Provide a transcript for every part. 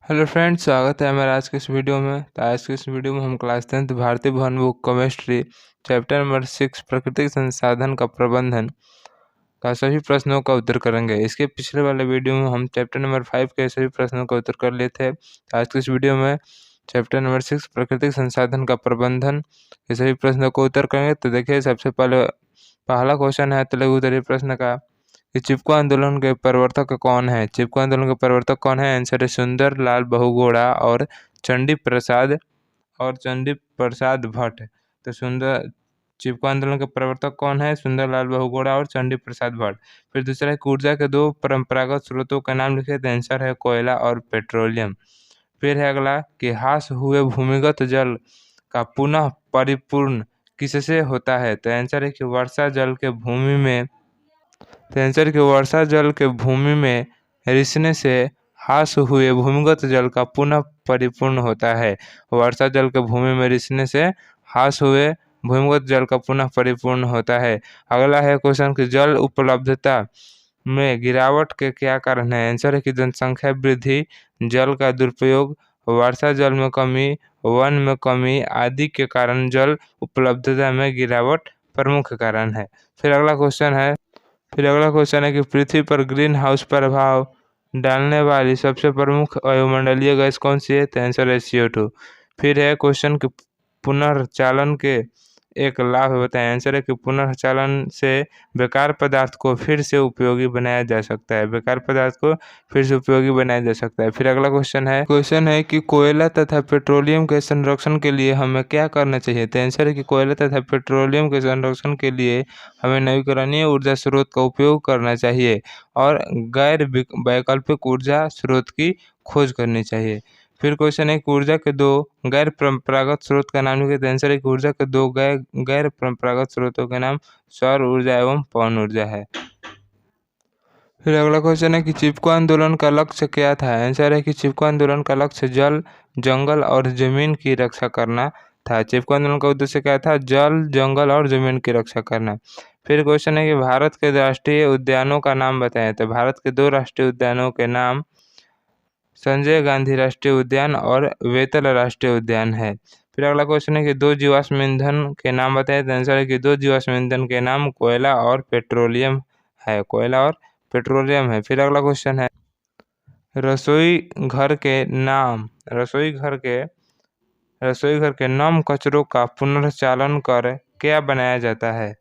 Hello friends, स्वागत है हमारे आज के इस वीडियो में। तो आज के इस वीडियो में हम क्लास 10th भारतीय भवन बुक केमिस्ट्री चैप्टर नंबर 6 प्राकृतिक संसाधन का प्रबंधन का सभी प्रश्नों का उत्तर करेंगे। इसके पिछले वाले वीडियो में हम चैप्टर नंबर 5 के सभी प्रश्नों का उत्तर कर लिए थे। आज के इस वीडियो में चैप्टर नंबर 6 प्राकृतिक संसाधन का प्रबंधन के सभी प्रश्नों को उत्तर करेंगे। तो देखिए, सबसे पहले पहला क्वेश्चन है लघु उत्तरीय प्रश्न का कि चिपको आंदोलन के प्रवर्तक कौन है। चिपको आंदोलन के प्रवर्तक कौन है? आंसर है सुंदर लाल बहुगुणा और चंडी प्रसाद भट्ट। तो सुंदर चिपको आंदोलन के प्रवर्तक कौन है? सुंदर लाल बहुगुणा और चंडी प्रसाद भट्ट। फिर दूसरा है ऊर्जा के दो परंपरागत स्रोतों का नाम लिखे। तो आंसर है कोयला और पेट्रोलियम। फिर है अगला कि ह्रास हुए भूमिगत जल का पुनः परिपूर्ण किससे होता है। तो आंसर है कि वर्षा जल के भूमि में रिसने से ह्रास हुए भूमिगत जल का पुनः परिपूर्ण होता है। वर्षा जल के भूमि में रिसने से ह्रास हुए भूमिगत जल का पुनः परिपूर्ण होता है। अगला है क्वेश्चन कि जल उपलब्धता में गिरावट के क्या कारण है। आंसर है कि जनसंख्या वृद्धि, जल का दुरुपयोग, वर्षा जल में कमी, वन में कमी आदि के कारण जल उपलब्धता में गिरावट प्रमुख कारण है। फिर अगला क्वेश्चन है कि पृथ्वी पर ग्रीन हाउस प्रभाव डालने वाली सबसे प्रमुख वायुमंडलीय गैस कौन सी है। तो आंसर है CO2। फिर है क्वेश्चन कि पुनर्चालन के एक लाभ बताएं। आंसर है कि पुनर्चालन से बेकार पदार्थ को फिर से उपयोगी बनाया जा सकता है। फिर अगला क्वेश्चन है कि कोयला तथा पेट्रोलियम के संरक्षण के लिए हमें क्या करना चाहिए। तो आंसर है कि कोयला तथा पेट्रोलियम के संरक्षण के लिए हमें नवीकरणीय ऊर्जा स्रोत का उपयोग करना चाहिए और गैर वैकल्पिक ऊर्जा स्रोत की खोज करनी चाहिए। फिर क्वेश्चन है कि ऊर्जा के दो गैर परंपरागत स्रोत का नाम लिखिए। आंसर है कि ऊर्जा के दो गैर परंपरागत स्रोतों के नाम सौर ऊर्जा एवं पवन ऊर्जा है। फिर अगला क्वेश्चन है कि चिपको आंदोलन का लक्ष्य क्या था। आंसर है कि चिपको आंदोलन का लक्ष्य जल, जंगल और जमीन की रक्षा करना था। चिपको आंदोलन का उद्देश्य क्या था? जल, जंगल और जमीन की रक्षा करना। फिर क्वेश्चन है कि भारत के राष्ट्रीय उद्यानों का नाम बताएं। तो भारत के दो राष्ट्रीय उद्यानों के नाम संजय गांधी राष्ट्रीय उद्यान और वेतल राष्ट्रीय उद्यान है। फिर अगला क्वेश्चन है कि दो जीवाश्म ईंधन के नाम बताएं। तो आंसर है कि दो जीवाश्म ईंधन के नाम कोयला और पेट्रोलियम है। फिर अगला क्वेश्चन है रसोई घर के नम कचरों का पुनर्चालन कर क्या बनाया जाता है।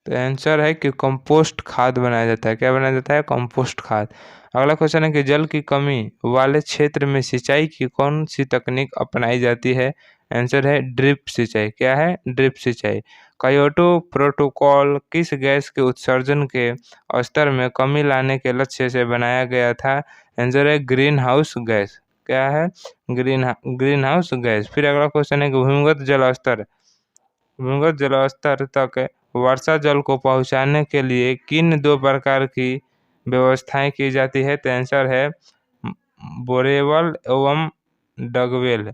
तो आंसर है कि कंपोस्ट खाद बनाया जाता है। क्या बनाया जाता है? कंपोस्ट खाद। अगला क्वेश्चन है कि जल की कमी वाले क्षेत्र में सिंचाई की कौन सी तकनीक अपनाई जाती है। आंसर है ड्रिप सिंचाई। क्या है? ड्रिप सिंचाई। क्योटो प्रोटोकॉल किस गैस के उत्सर्जन के स्तर में कमी लाने के लक्ष्य से बनाया गया था। आंसर है ग्रीन हाउस गैस। क्या है? Green house gas. फिर अगला क्वेश्चन है कि भूमिगत जल स्तर तक वर्षा जल को पहुंचाने के लिए किन दो प्रकार की व्यवस्थाएं की जाती है। तो आंसर है बोरवेल एवं डगवेल।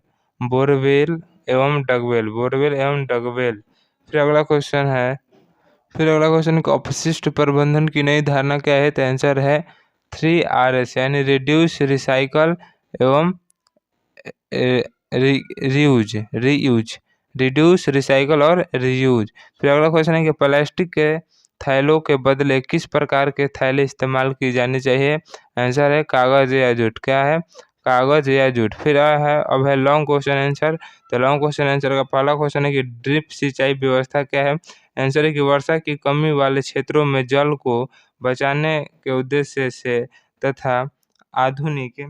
फिर अगला क्वेश्चन है कि अपशिष्ट प्रबंधन की नई धारणा क्या है। तो आंसर है 3RS यानी रिड्यूस, रिसाइकल एवं रीयूज। रिड्यूस, रिसाइकल और रीयूज। फिर अगला क्वेश्चन है कि प्लास्टिक के थैलों के बदले किस प्रकार के थैले इस्तेमाल की जानी चाहिए। आंसर है कागज या जूट। क्या है? कागज या जूट। फिर अब है लॉन्ग क्वेश्चन आंसर। तो लॉन्ग क्वेश्चन आंसर का पहला क्वेश्चन है कि ड्रिप सिंचाई व्यवस्था क्या है। आंसर है कि वर्षा की कमी वाले क्षेत्रों में जल को बचाने के उद्देश्य से तथा आधुनिक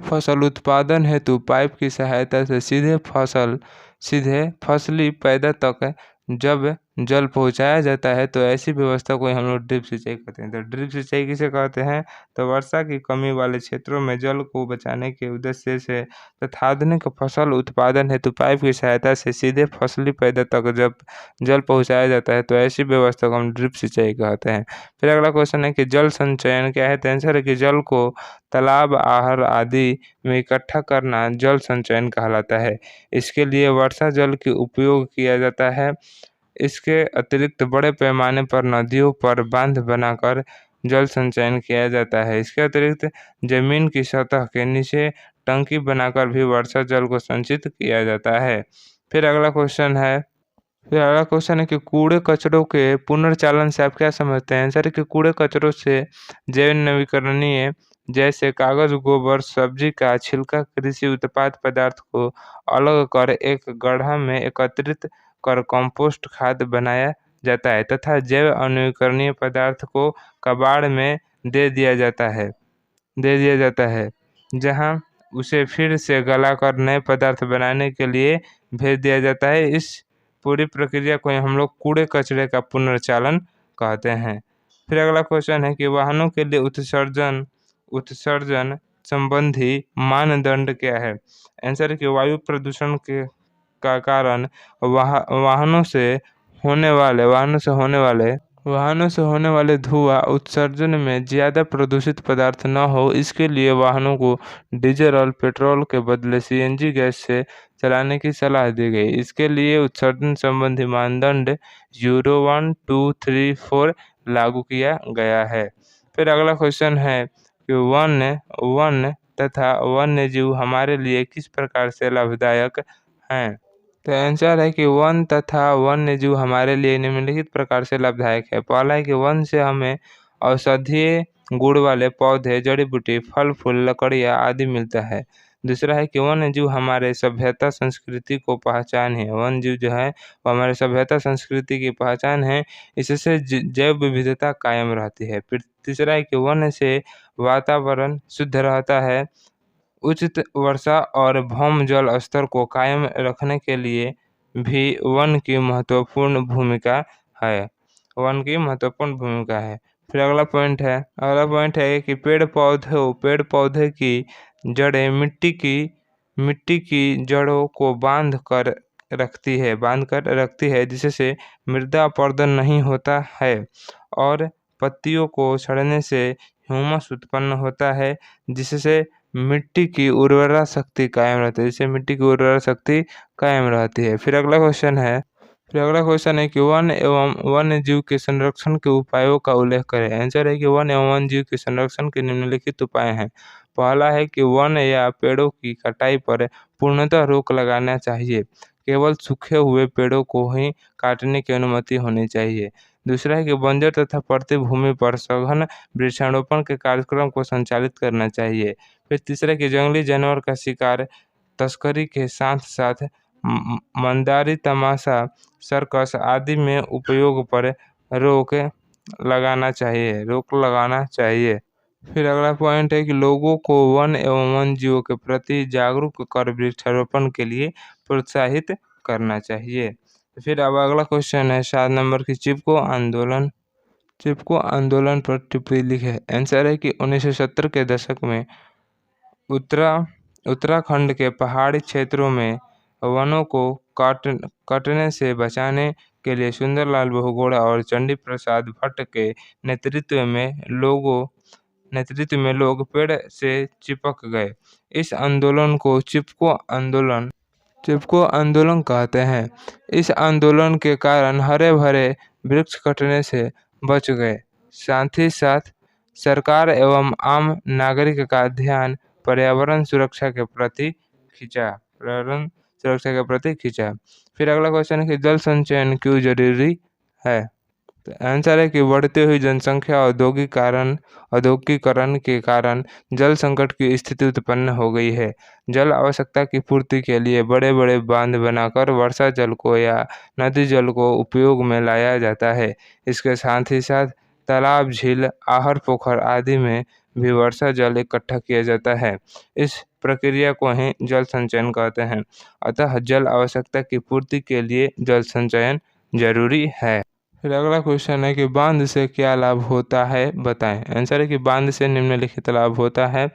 फसल उत्पादन हेतु पाइप की सहायता से सीधे फसली पैदा तक जब जल पहुंचाया जाता है तो ऐसी व्यवस्था को हम लोग ड्रिप सिंचाई कहते हैं। तो ड्रिप सिंचाई किसे कहते हैं? तो वर्षा की कमी वाले क्षेत्रों में जल को बचाने के उद्देश्य से तथा आधुनिक फसल उत्पादन हेतु पाइप की सहायता से सीधे फसली पैदा तक जब जल पहुंचाया जाता है तो ऐसी व्यवस्था को हम ड्रिप सिंचाई कहते हैं। फिर अगला क्वेश्चन है कि जल संचयन क्या है। तो आंसर है कि जल को तालाब, आहर आदि में इकट्ठा करना जल संचयन कहलाता है। इसके लिए वर्षा जल का उपयोग किया जाता है। इसके अतिरिक्त बड़े पैमाने पर नदियों पर बांध बनाकर जल संचयन किया जाता है। इसके अतिरिक्त जमीन की सतह के नीचे टंकी बनाकर भी वर्षा जल को संचित किया जाता है। फिर अगला क्वेश्चन है कि कूड़े कचरों के पुनर्चालन से आप क्या समझते हैं? आंसर है कि कूड़े कचरों से जैव नवीकरणीय जैसे कागज, गोबर, सब्जी का छिलका, कृषि उत्पाद पदार्थ को अलग कर एक गड्ढा में एकत्रित कर कंपोस्ट खाद बनाया जाता है तथा जैव नवीकरणीय पदार्थ को कबाड़ में दे दिया जाता है जहां उसे फिर से गलाकर नए पदार्थ बनाने के लिए भेज दिया जाता है। इस पूरी प्रक्रिया को हम लोग कूड़े कचरे का पुनर्चालन कहते हैं। फिर अगला क्वेश्चन है कि वाहनों के लिए उत्सर्जन उत्सर्जन संबंधी मानदंड क्या है? आंसर है कि वायु प्रदूषण के का कारण वाहनों से होने वाले धुआं उत्सर्जन में ज़्यादा प्रदूषित पदार्थ न हो, इसके लिए वाहनों को डीजल और पेट्रोल के बदले सीएनजी गैस से चलाने की सलाह दी गई। इसके लिए उत्सर्जन संबंधी मानदंड यूरो 1, 2, 3, 4 लागू किया गया है। फिर अगला क्वेश्चन है कि वन तथा वन्यजीव हमारे लिए किस प्रकार से लाभदायक हैं? तो आंसर है कि वन तथा वन्यजीव हमारे लिए निम्नलिखित प्रकार से लाभदायक है। पहला है कि वन से हमें औषधीय गुण वाले पौधे, जड़ी बूटी, फल फूल, लकड़ियाँ आदि मिलता है। दूसरा है कि वन्यजीव हमारे सभ्यता संस्कृति को पहचान है। वन्यजीव जो है वो हमारे सभ्यता संस्कृति की पहचान है, इससे जैव विविधता कायम रहती है। फिर तीसरा है कि वन से वातावरण शुद्ध रहता है। उचित वर्षा और भौम जल स्तर को कायम रखने के लिए भी वन की महत्वपूर्ण भूमिका है। फिर अगला पॉइंट है कि पेड़ पौधे की जड़ें मिट्टी की जड़ों को बांध कर रखती है जिससे मृदा अपरदन नहीं होता है और पत्तियों को सड़ने से ह्यूमस उत्पन्न होता है जिससे मिट्टी की उर्वरा शक्ति कायम रहती है। फिर अगला क्वेश्चन है कि वन एवं वन्य जीव के संरक्षण के उपायों का उल्लेख करें। आंसर है कि वन एवं वन्य जीव के संरक्षण के निम्नलिखित उपाय हैं। पहला है कि वन या पेड़ों की कटाई पर पूर्णतः रोक लगाना चाहिए। केवल सूखे हुए पेड़ों को ही काटने की अनुमति होनी चाहिए। दूसरा है कि बंजर तथा पड़ती भूमि पर सघन वृक्षारोपण के कार्यक्रम को संचालित करना चाहिए। फिर तीसरा कि जंगली जानवर का शिकार, तस्करी के साथ साथ मंदारी, तमाशा, सर्कस आदि में उपयोग पर रोक लगाना चाहिए। फिर अगला पॉइंट है कि लोगों को वन एवं वन्य जीवों के प्रति जागरूक कर वृक्षारोपण के लिए प्रोत्साहित करना चाहिए। फिर अब अगला क्वेश्चन है 7 नंबर की चिपको आंदोलन पर टिप्पणी लिखे। आंसर है कि 1970 के दशक में उत्तराखंड के पहाड़ी क्षेत्रों में वनों को कटने से बचाने के लिए सुंदरलाल बहुगुणा और चंडी प्रसाद भट्ट के नेतृत्व में लोग पेड़ से चिपक गए। इस आंदोलन को चिपको आंदोलन कहते हैं। इस आंदोलन के कारण हरे भरे वृक्ष कटने से बच गए। साथ ही साथ सरकार एवं आम नागरिक का ध्यान पर्यावरण सुरक्षा के प्रति खींचा। फिर अगला क्वेश्चन है कि जल संचयन क्यों जरूरी है? तो आंसर है कि बढ़ती हुई जनसंख्या औद्योगिकरण के कारण जल संकट की स्थिति उत्पन्न हो गई है। जल आवश्यकता की पूर्ति के लिए बड़े बड़े बांध बनाकर वर्षा जल को या नदी जल को उपयोग में लाया जाता है। इसके साथ ही साथ तालाब, झील, आहर, पोखर आदि में भी वर्षा जल इकट्ठा किया जाता है। इस प्रक्रिया को ही जल संचयन कहते हैं। अतः जल आवश्यकता की पूर्ति के लिए जल संचयन जरूरी है। फिर अगला क्वेश्चन है कि बांध से क्या लाभ होता है, बताएं। आंसर है कि बांध से निम्नलिखित लाभ होता है।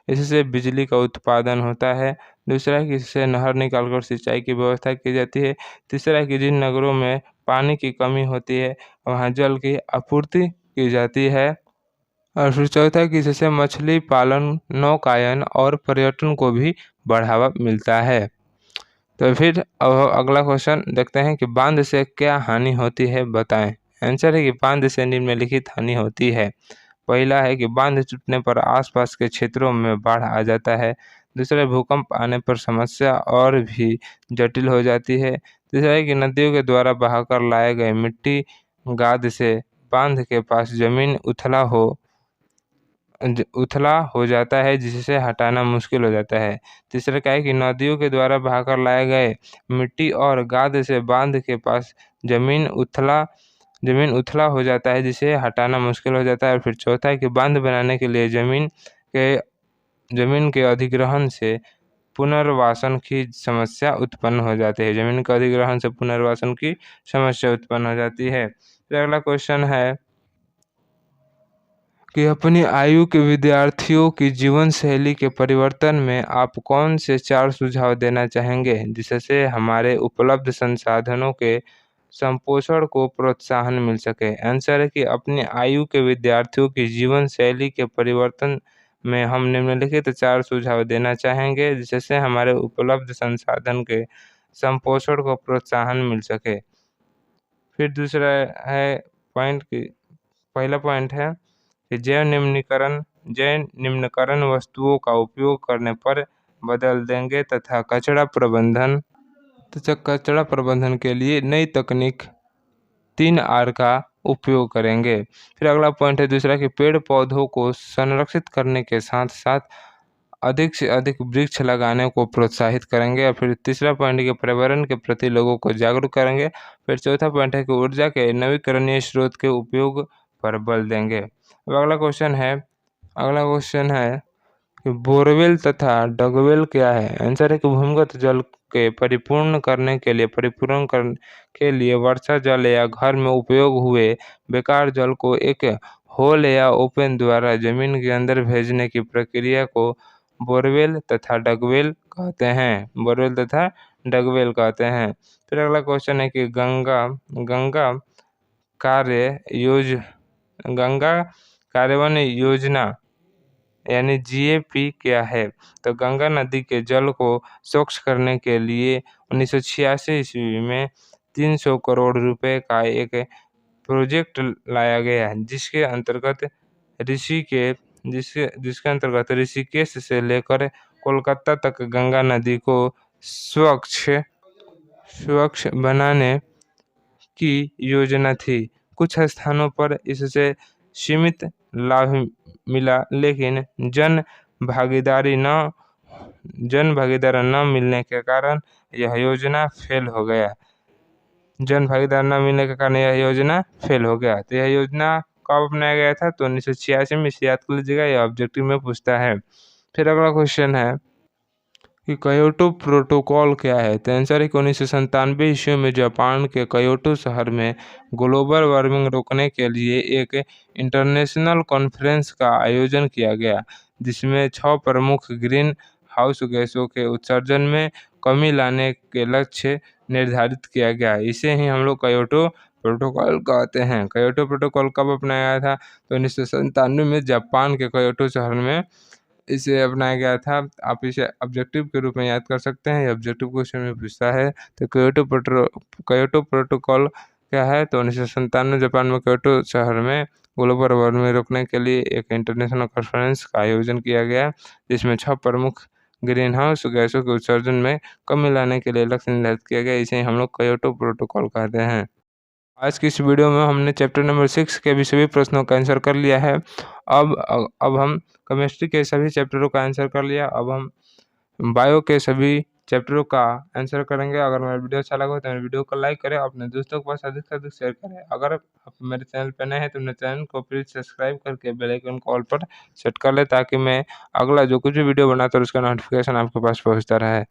इससे बिजली का उत्पादन होता है। दूसरा है कि इससे नहर निकालकर सिंचाई की व्यवस्था की जाती है। तीसरा है कि जिन नगरों में पानी की कमी होती है वहाँ जल की आपूर्ति की जाती है। और फिर चौथा है कि इससे मछली पालन, नौकायन और पर्यटन को भी बढ़ावा मिलता है। तो फिर अगला क्वेश्चन देखते हैं कि बांध से क्या हानि होती है, बताएं। आंसर है कि बांध से निम्नलिखित हानि होती है। पहला है कि बांध टूटने पर आसपास के क्षेत्रों में बाढ़ आ जाता है। दूसरा, भूकंप आने पर समस्या और भी जटिल हो जाती है। तीसरा है कि नदियों के द्वारा बहाकर लाए गए मिट्टी गाद से बांध के पास जमीन उथला हो जाता है, जिससे हटाना मुश्किल हो जाता है। तीसरा क्या है कि नदियों के द्वारा बहाकर लाए गए मिट्टी और गाद से बांध के पास जमीन उथला हो जाता है, जिसे हटाना मुश्किल हो जाता है। और फिर चौथा है कि बांध बनाने के लिए जमीन के अधिग्रहण से पुनर्वासन की समस्या उत्पन्न हो जाती है। जमीन के अधिग्रहण से पुनर्वासन की समस्या उत्पन्न हो जाती है। फिर अगला क्वेश्चन है कि अपनी आयु के विद्यार्थियों की जीवन शैली के परिवर्तन में आप कौन से 4 सुझाव देना चाहेंगे, जिससे हमारे उपलब्ध संसाधनों के संपोषण को प्रोत्साहन मिल सके। आंसर है कि अपनी आयु के विद्यार्थियों की जीवन शैली के परिवर्तन में हम निम्नलिखित 4 सुझाव देना चाहेंगे, जिससे हमारे उपलब्ध संसाधन के संपोषण को प्रोत्साहन मिल सके। फिर दूसरा है पॉइंट की पहला पॉइंट है कि जैव निम्नीकरण वस्तुओं का उपयोग करने पर बदल देंगे तथा कचरा प्रबंधन के लिए नई तकनीक 3R का उपयोग करेंगे। फिर अगला पॉइंट है दूसरा कि पेड़ पौधों को संरक्षित करने के साथ साथ अधिक से अधिक वृक्ष लगाने को प्रोत्साहित करेंगे। और फिर तीसरा पॉइंट है कि पर्यावरण के प्रति लोगों को जागरूक करेंगे। फिर चौथा पॉइंट है कि ऊर्जा के नवीकरणीय स्रोत के उपयोग पर बल देंगे। अब अगला क्वेश्चन है कि बोरवेल तथा डगवेल क्या है। आंसर है कि भूमिगत जल के परिपूर्ण करने के लिए वर्षा जल या घर में उपयोग हुए बेकार जल को एक होल या ओपन द्वारा जमीन के अंदर भेजने की प्रक्रिया को बोरवेल तथा डगवेल कहते हैं। फिर अगला क्वेश्चन है कि गंगा कार्यवन योजना यानी GAP क्या है। तो गंगा नदी के जल को स्वच्छ करने के लिए 1986 ईस्वी में 300 करोड़ रुपए का एक प्रोजेक्ट लाया गया, जिसके अंतर्गत ऋषिकेश से लेकर कोलकाता तक गंगा नदी को स्वच्छ बनाने की योजना थी। कुछ स्थानों पर इससे सीमित लाभ मिला, लेकिन जन भागीदारी न मिलने के कारण यह योजना फेल हो गया। तो यह योजना कब अपनाया गया था, तो 1986 में। इसे याद कर लीजिएगा, यह ऑब्जेक्टिव में पूछता है। फिर अगला क्वेश्चन है कि क्योटो प्रोटोकॉल क्या है। तो आंसर है कि 1997 ईस्वी में जापान के क्योटो शहर में ग्लोबल वार्मिंग रोकने के लिए एक इंटरनेशनल कॉन्फ्रेंस का आयोजन किया गया, जिसमें 6 प्रमुख ग्रीन हाउस गैसों के उत्सर्जन में कमी लाने के लक्ष्य निर्धारित किया गया। इसे ही हम लोग क्योटो प्रोटोकॉल कहते हैं। क्योटो प्रोटोकॉल कब अपनाया गया था, तो 1997 में जापान के क्योटो शहर में इसे अपनाया गया था। आप इसे ऑब्जेक्टिव के रूप में याद कर सकते हैं, ये ऑब्जेक्टिव क्वेश्चन में पूछता है। तो क्योटो प्रोटोकॉल क्या है, तो 1997 जापान में क्योटो शहर में ग्लोबल वार्मिंग रोकने के लिए एक इंटरनेशनल कॉन्फ्रेंस का आयोजन किया गया, जिसमें 6 प्रमुख ग्रीन हाउस गैसों के उत्सर्जन में कमी लाने के लिए लक्ष्य निर्धारित किया गया। इसे हम लोग क्योटो प्रोटोकॉल कहते हैं। आज की इस वीडियो में हमने चैप्टर नंबर 6 के भी सभी प्रश्नों का आंसर कर लिया है। अब हम केमिस्ट्री के सभी चैप्टरों का आंसर कर लिया। अब हम बायो के सभी चैप्टरों का आंसर करेंगे। अगर मेरा वीडियो अच्छा लगा तो मेरे वीडियो को लाइक करें, अपने दोस्तों के पास अधिक से अधिक शेयर करें। अगर आप मेरे चैनल पर नए हैं तो मेरे चैनल को प्लीज़ सब्सक्राइब करके बेल आइकन को ऑल पर सेट कर लें, ताकि मैं अगला जो कुछ भी वीडियो बनाता हूँ उसका नोटिफिकेशन आपके पास पहुँचता रहे।